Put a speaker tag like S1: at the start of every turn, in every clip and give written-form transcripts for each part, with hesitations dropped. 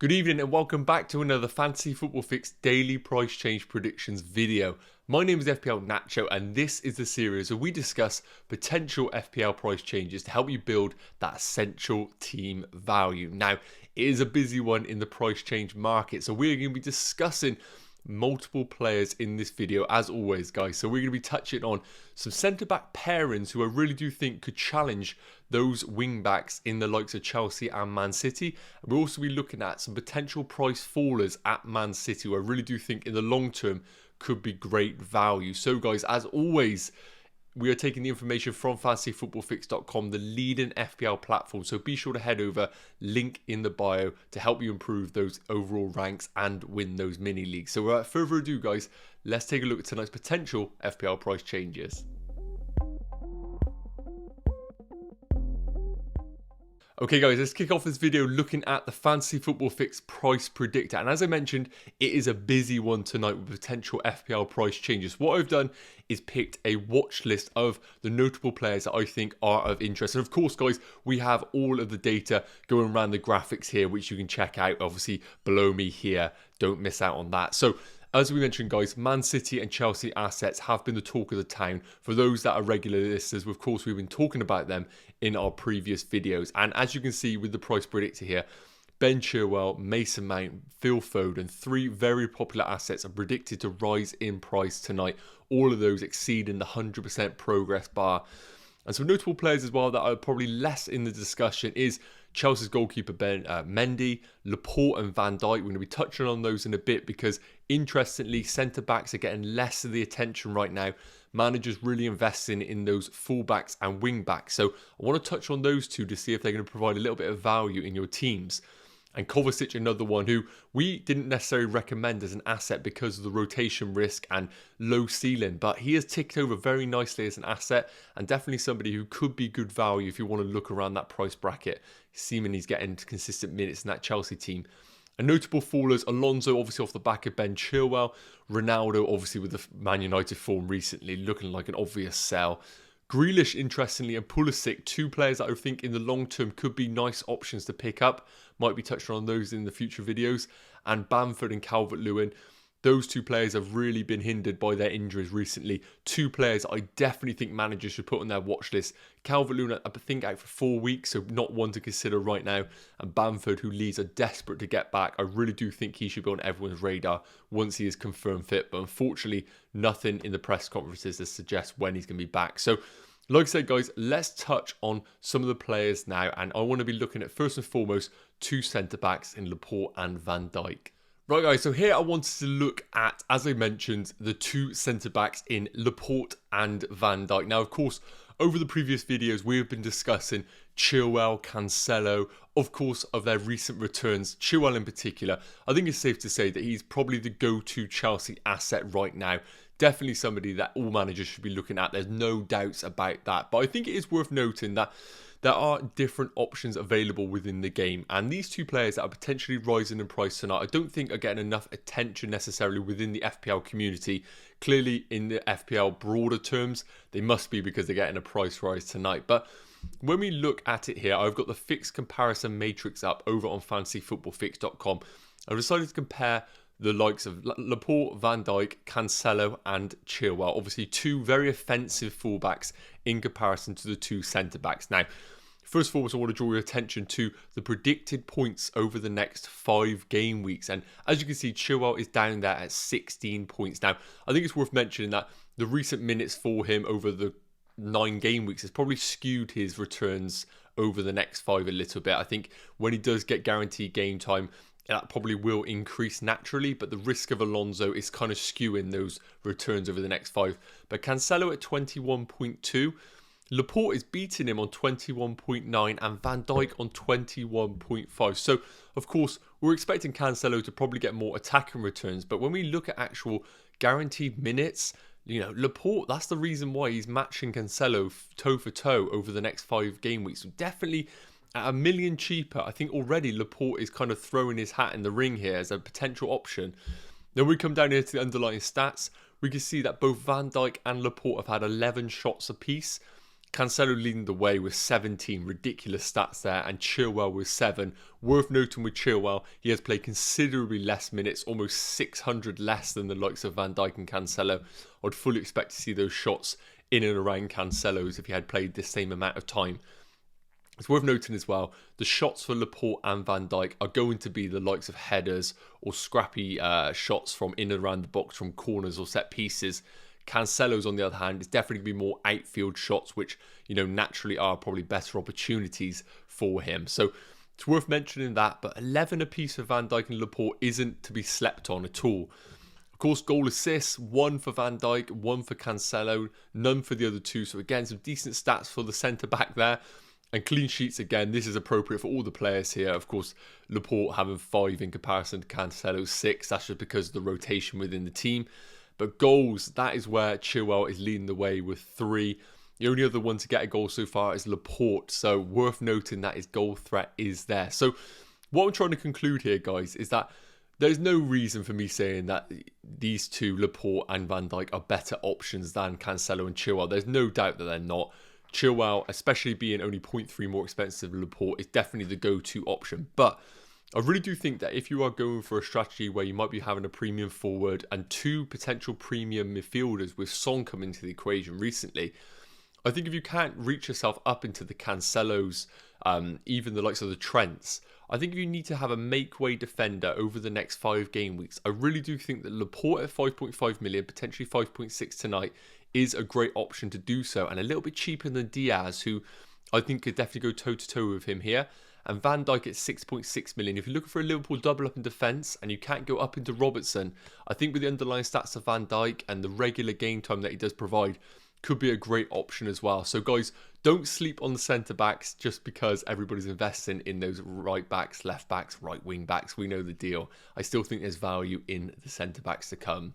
S1: Good evening and welcome back to another Fantasy Football Fix daily price change predictions video. My name is FPL Nacho and this is the series where we discuss potential FPL price changes to help you build that essential team value. Now, it is a busy one in the price change market, so we're going to be discussing multiple players in this video as always, guys. So we're going to be touching on some centre-back pairings who I really do think could challenge those wing-backs in the likes of Chelsea and Man City. And we'll also be looking at some potential price fallers at Man City who I really do think in the long term could be great value. So guys, as always, we are taking the information from fantasyfootballfix.com, the leading FPL platform. So be sure to head over, link in the bio, to help you improve those overall ranks and win those mini leagues. So without further ado, guys, let's take a look at tonight's potential FPL price changes. Okay guys, let's kick off this video looking at the Fantasy Football Fix price predictor. And as I mentioned, it is a busy one tonight with potential FPL price changes. What I've done is picked a watch list of the notable players that I think are of interest. And of course, guys, we have all of the data going around the graphics here, which you can check out obviously below me here. Don't miss out on that. So, as we mentioned, guys, Man City and Chelsea assets have been the talk of the town. For those that are regular listeners, of course, we've been talking about them in our previous videos. And as you can see with the price predictor here, Ben Chilwell, Mason Mount, Phil Foden, three very popular assets are predicted to rise in price tonight. All of those exceeding the 100% progress bar. And some notable players as well that are probably less in the discussion is Chelsea's goalkeeper Mendy, Laporte and Van Dijk. We're going to be touching on those in a bit because, interestingly, centre-backs are getting less of the attention right now. Managers really investing in those full-backs and wing-backs. So I want to touch on those two to see if they're going to provide a little bit of value in your teams. And Kovacic, another one who we didn't necessarily recommend as an asset because of the rotation risk and low ceiling. But he has ticked over very nicely as an asset and definitely somebody who could be good value if you want to look around that price bracket. Seeming he's getting consistent minutes in that Chelsea team. And notable fallers, Alonso obviously off the back of Ben Chilwell. Ronaldo obviously with the Man United form recently looking like an obvious sell. Grealish, interestingly, and Pulisic, two players that I think in the long term could be nice options to pick up. Might be touching on those in the future videos. And Bamford and Calvert-Lewin, those two players have really been hindered by their injuries recently. Two players I definitely think managers should put on their watch list. Calvert-Lewin, I think, out for 4 weeks, so not one to consider right now. And Bamford, who Leeds are desperate to get back. I really do think he should be on everyone's radar once he is confirmed fit. But unfortunately, nothing in the press conferences that suggests when he's going to be back. So, like I said, guys, let's touch on some of the players now. And I want to be looking at, first and foremost, two centre-backs in Laporte and Van Dijk. Right, guys, so here I wanted to look at, as I mentioned, the two centre-backs in Laporte and Van Dijk. Now, of course, over the previous videos, we have been discussing Chilwell, Cancelo, of course, of their recent returns. Chilwell in particular, I think it's safe to say that he's probably the go-to Chelsea asset right now. Definitely somebody that all managers should be looking at. There's no doubts about that. But I think it is worth noting that there are different options available within the game. And these two players that are potentially rising in price tonight, I don't think are getting enough attention necessarily within the FPL community. Clearly, in the FPL broader terms, they must be because they're getting a price rise tonight. But when we look at it here, I've got the fixed comparison matrix up over on fantasyfootballfix.com. I've decided to compare the likes of Laporte, Van Dijk, Cancelo and Chilwell. Obviously, two very offensive fullbacks in comparison to the two centre-backs. Now, first of all, I want to draw your attention to the predicted points over the next 5 game weeks. And as you can see, Chilwell is down there at 16 points. Now, I think it's worth mentioning that the recent minutes for him over the 9 game weeks has probably skewed his returns over the next 5 a little bit. I think when he does get guaranteed game time, that probably will increase naturally, but the risk of Alonso is kind of skewing those returns over the next 5. But Cancelo at 21.2, Laporte is beating him on 21.9 and Van Dijk on 21.5. So, of course, we're expecting Cancelo to probably get more attacking returns, but when we look at actual guaranteed minutes, you know, Laporte, that's the reason why he's matching Cancelo toe for toe over the next 5 game weeks. So definitely at $1 million cheaper, I think already Laporte is kind of throwing his hat in the ring here as a potential option. Then we come down here to the underlying stats. We can see that both Van Dijk and Laporte have had 11 shots apiece. Cancelo leading the way with 17, ridiculous stats there, and Chilwell with 7. Worth noting with Chilwell, he has played considerably less minutes, almost 600 less than the likes of Van Dijk and Cancelo. I'd fully expect to see those shots in and around Cancelo's if he had played the same amount of time. It's worth noting as well, the shots for Laporte and Van Dijk are going to be the likes of headers or scrappy shots from in and around the box from corners or set pieces. Cancelo's, on the other hand, is definitely going to be more outfield shots, which, you know, naturally are probably better opportunities for him. So it's worth mentioning that, but 11 apiece for Van Dijk and Laporte isn't to be slept on at all. Of course, goal assists, 1 for Van Dijk, 1 for Cancelo, none for the other two. So again, some decent stats for the centre-back there. And clean sheets, again, this is appropriate for all the players here. Of course, Laporte having 5 in comparison to Cancelo's 6. That's just because of the rotation within the team. But goals, that is where Chilwell is leading the way with 3. The only other one to get a goal so far is Laporte. So worth noting that his goal threat is there. So what I'm trying to conclude here, guys, is that there's no reason for me saying that these two, Laporte and Van Dijk, are better options than Cancelo and Chilwell. There's no doubt that they're not. Chilwell, especially being only 0.3 more expensive than Laporte, is definitely the go-to option. But I really do think that if you are going for a strategy where you might be having a premium forward and 2 potential premium midfielders with Son coming into the equation recently, I think if you can't reach yourself up into the Cancelos, even the likes of the Trents, I think if you need to have a make-way defender over the next 5 game weeks, I really do think that Laporte at 5.5 million, potentially 5.6 tonight, is a great option to do so, and a little bit cheaper than Diaz, who I think could definitely go toe-to-toe with him here. And Van Dijk at 6.6 million. If you're looking for a Liverpool double up in defence and you can't go up into Robertson, I think with the underlying stats of Van Dijk and the regular game time that he does provide, could be a great option as well. So guys, don't sleep on the centre backs just because everybody's investing in those right backs, left backs, right wing backs. We know the deal. I still think there's value in the centre backs to come.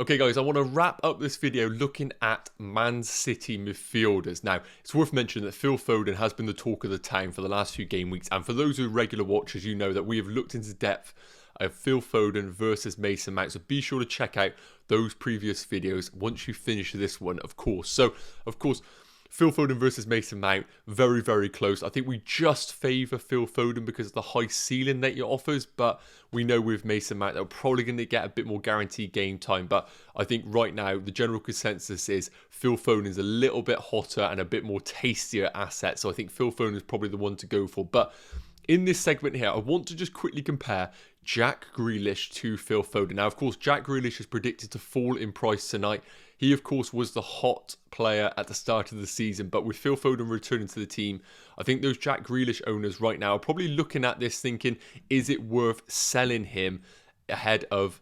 S1: Okay guys, I want to wrap up this video looking at Man City midfielders. Now, it's worth mentioning that Phil Foden has been the talk of the town for the last few game weeks, and for those who are regular watchers, you know that we have looked into depth of Phil Foden versus Mason Mount, so be sure to check out those previous videos once you finish this one, of course. So, of course, Phil Foden versus Mason Mount, very, very close. I think we just favour Phil Foden because of the high ceiling that he offers, but we know with Mason Mount, they're probably going to get a bit more guaranteed game time. But I think right now, the general consensus is Phil Foden is a little bit hotter and a bit more tastier asset. So I think Phil Foden is probably the one to go for. But in this segment here, I want to just quickly compare Jack Grealish to Phil Foden. Now, of course, Jack Grealish is predicted to fall in price tonight. He, of course, was the hot player at the start of the season, but with Phil Foden returning to the team, I think those Jack Grealish owners right now are probably looking at this thinking, is it worth selling him ahead of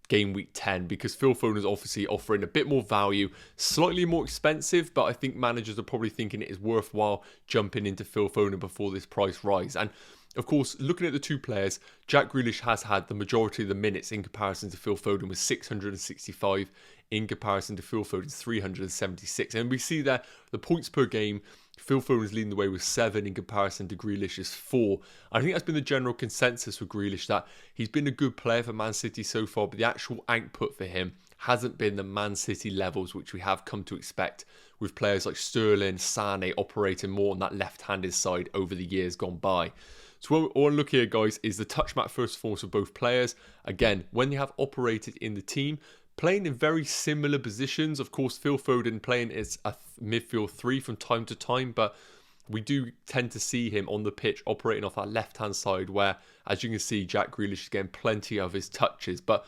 S1: game week 10? Because Phil Foden is obviously offering a bit more value, slightly more expensive, but I think managers are probably thinking it is worthwhile jumping into Phil Foden before this price rise. And of course, looking at the two players, Jack Grealish has had the majority of the minutes in comparison to Phil Foden with 665 in comparison to Phil Foden's 376. And we see there the points per game, Phil Foden is leading the way with 7 in comparison to Grealish's 4. I think that's been the general consensus for Grealish, that he's been a good player for Man City so far, but the actual output for him hasn't been the Man City levels which we have come to expect with players like Sterling, Sané operating more on that left-handed side over the years gone by. So what I look here, guys, is the touch map first and foremost for both players. Again, when they have operated in the team, playing in very similar positions. Of course, Phil Foden playing as a midfield 3 from time to time, but we do tend to see him on the pitch operating off that left-hand side where, as you can see, Jack Grealish is getting plenty of his touches. But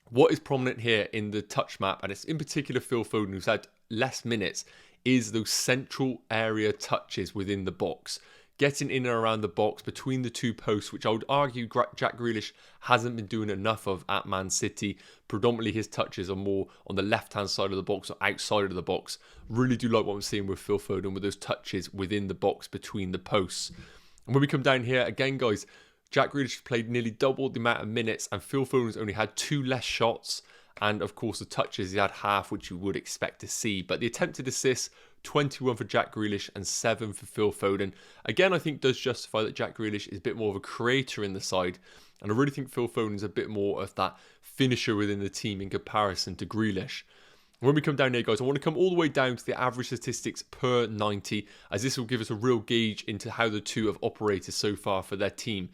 S1: what is prominent here in the touch map, and it's in particular Phil Foden, who's had less minutes, is those central area touches within the box. Getting in and around the box between the two posts, which I would argue Jack Grealish hasn't been doing enough of at Man City. Predominantly his touches are more on the left-hand side of the box or outside of the box. Really do like what I'm seeing with Phil Foden with those touches within the box between the posts. And when we come down here, again, guys, Jack Grealish played nearly double the amount of minutes and Phil Foden's only had 2 less shots. And, of course, the touches, he had half, which you would expect to see. But the attempted assists, 21 for Jack Grealish and 7 for Phil Foden. Again, I think does justify that Jack Grealish is a bit more of a creator in the side. And I really think Phil Foden is a bit more of that finisher within the team in comparison to Grealish. When we come down here, guys, I want to come all the way down to the average statistics per 90, as this will give us a real gauge into how the two have operated so far for their team.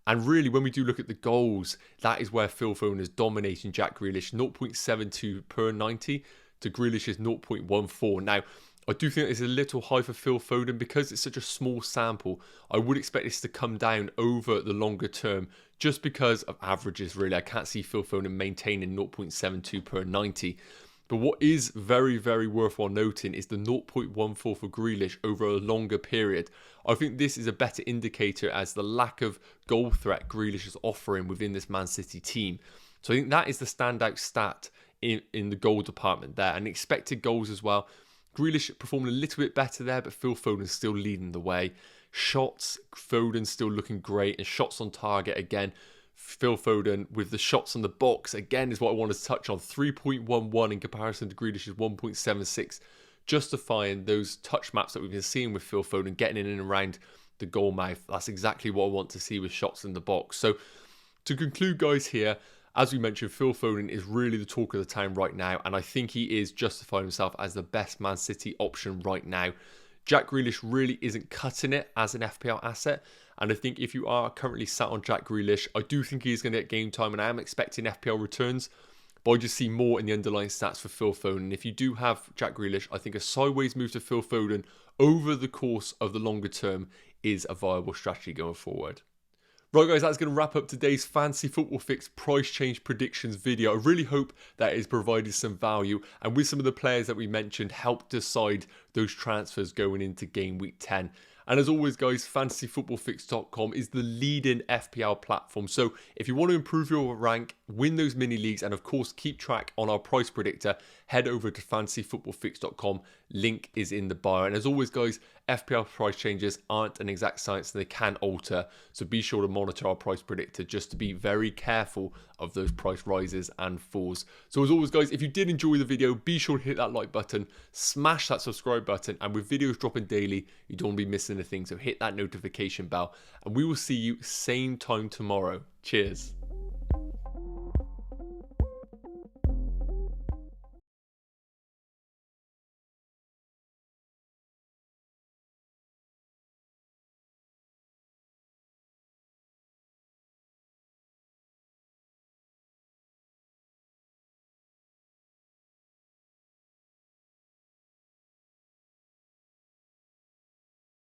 S1: And really, when we do look at the goals, that is where Phil Foden is dominating Jack Grealish, 0.72 per 90 to Grealish's 0.14. Now, I do think it's a little high for Phil Foden because it's such a small sample. I would expect this to come down over the longer term just because of averages, really. I can't see Phil Foden maintaining 0.72 per 90. But what is very, very worthwhile noting is the 0.14 for Grealish over a longer period. I think this is a better indicator as the lack of goal threat Grealish is offering within this Man City team. So I think that is the standout stat in the goal department there. And expected goals as well. Grealish performing a little bit better there, but Phil Foden still leading the way. Shots, Foden still looking great. And shots on target again. Phil Foden with the shots on the box, again, is what I wanted to touch on. 3.11 in comparison to Grealish's 1.76, justifying those touch maps that we've been seeing with Phil Foden, getting in and around the goal mouth. That's exactly what I want to see with shots in the box. So to conclude, guys, here, as we mentioned, Phil Foden is really the talk of the town right now, and I think he is justifying himself as the best Man City option right now. Jack Grealish really isn't cutting it as an FPL asset. And I think if you are currently sat on Jack Grealish, I do think he's going to get game time, and I am expecting FPL returns. But I just see more in the underlying stats for Phil Foden. And if you do have Jack Grealish, I think a sideways move to Phil Foden over the course of the longer term is a viable strategy going forward. Right, guys, that's going to wrap up today's Fantasy Football Fix price change predictions video. I really hope that it's provided some value, and with some of the players that we mentioned, help decide those transfers going into game week 10. And as always, guys, fantasyfootballfix.com is the leading FPL platform. So if you want to improve your rank, win those mini leagues, and of course keep track on our price predictor, head over to fantasyfootballfix.com. Link is in the bio. And as always, guys, FPL price changes aren't an exact science, and they can alter. So be sure to monitor our price predictor just to be very careful of those price rises and falls. So as always, guys, if you did enjoy the video, be sure to hit that like button, smash that subscribe button, and with videos dropping daily, you don't want to be missing anything. So hit that notification bell, and we will see you same time tomorrow. Cheers.